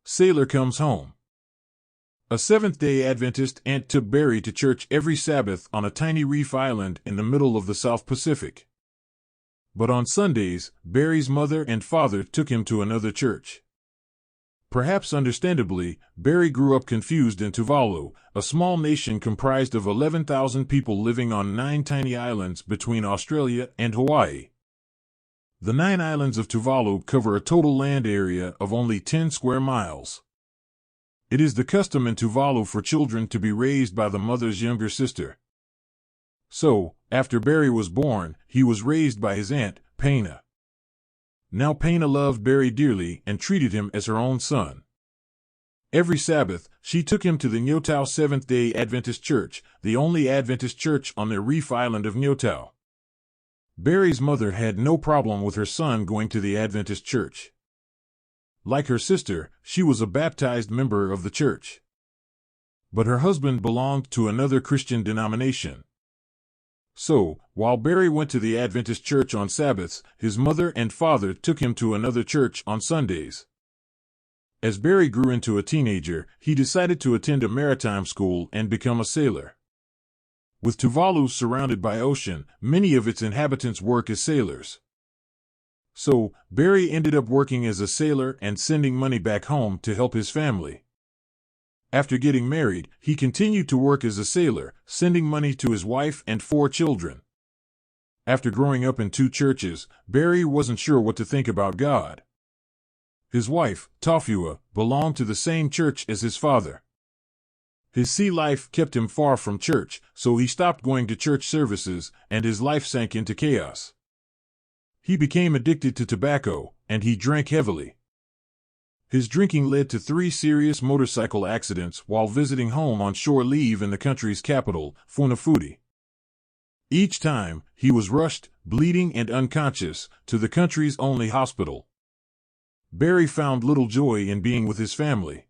Sailor comes home. A Seventh-day Adventist aunt took Barry to church every Sabbath on a tiny reef island in the middle of the South Pacific. But on Sundays, Barry's mother and father took him to another church. Perhaps understandably, Barry grew up confused in Tuvalu, a small nation comprised of 11,000 people living on 9 tiny islands between Australia and Hawaii. The 9 islands of Tuvalu cover a total land area of only 10 square miles. It is the custom in Tuvalu for children to be raised by the mother's younger sister. So, after Barry was born, he was raised by his aunt, Paina. Now Paina loved Barry dearly and treated him as her own son. Every Sabbath, she took him to the Niue Seventh-day Adventist Church, the only Adventist church on the reef island of Niue. Barry's mother had no problem with her son going to the Adventist church. Like her sister, she was a baptized member of the church. But her husband belonged to another Christian denomination. So, while Barry went to the Adventist church on Sabbaths, his mother and father took him to another church on Sundays. As Barry grew into a teenager, he decided to attend a maritime school and become a sailor. With Tuvalu surrounded by ocean, many of its inhabitants work as sailors. So, Barry ended up working as a sailor and sending money back home to help his family. After getting married, he continued to work as a sailor, sending money to his wife and 4 children. After growing up in 2 churches, Barry wasn't sure what to think about God. His wife, Tokelau, belonged to the same church as his father. His sea life kept him far from church, so he stopped going to church services, and his life sank into chaos. He became addicted to tobacco, and he drank heavily. His drinking led to 3 serious motorcycle accidents while visiting home on shore leave in the country's capital, Vanuatu. Each time, he was rushed, bleeding and unconscious, to the country's only hospital. Barry found little joy in being with his family.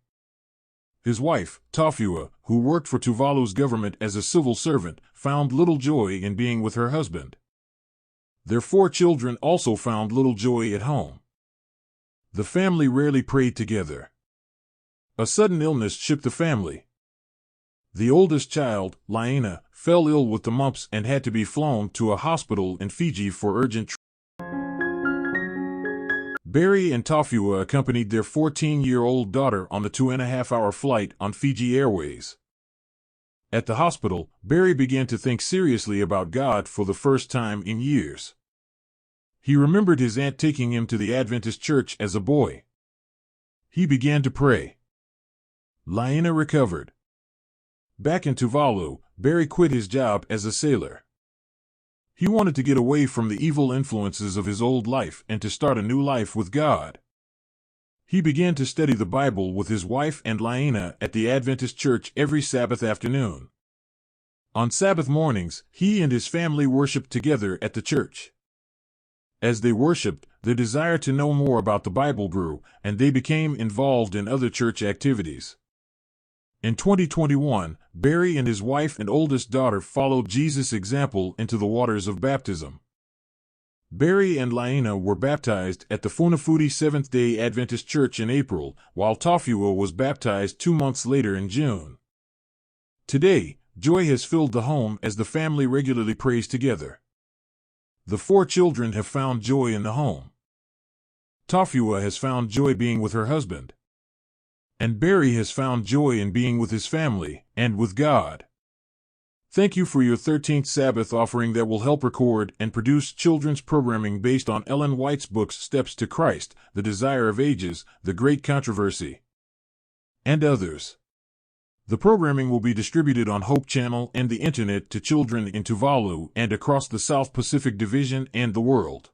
His wife, Tokelau, who worked for Tuvalu's government as a civil servant, found little joy in being with her husband. Their 4 children also found little joy at home. The family rarely prayed together. A sudden illness shook the family. The oldest child, Laina, fell ill with the mumps and had to be flown to a hospital in Fiji for urgent treatment. Barry and Tokelau accompanied their 14-year-old daughter on the 2.5-hour flight on Fiji Airways. At the hospital, Barry began to think seriously about God for the first time in years. He remembered his aunt taking him to the Adventist church as a boy. He began to pray. Laina recovered. Back in Tuvalu, Barry quit his job as a sailor. He wanted to get away from the evil influences of his old life and to start a new life with God. He began to study the Bible with his wife and Laina at the Adventist church every Sabbath afternoon. On Sabbath mornings, he and his family worshiped together at the church. As they worshiped, their desire to know more about the Bible grew, and they became involved in other church activities. In 2021, Barry and his wife and oldest daughter followed Jesus' example into the waters of baptism. Barry and Laina were baptized at the Vanuatu Seventh-day Adventist Church in April, while Tokelau was baptized 2 months later in June. Today, joy has filled the home as the family regularly prays together. The 4 children have found joy in the home. Tokelau has found joy being with her husband. And Barry has found joy in being with his family, and with God. Thank you for your 13th Sabbath offering that will help record and produce children's programming based on Ellen White's books Steps to Christ, The Desire of Ages, The Great Controversy, and others. The programming will be distributed on Hope Channel and the Internet to children in Tuvalu and across the South Pacific Division and the world.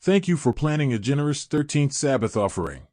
Thank you for planning a generous 13th Sabbath offering.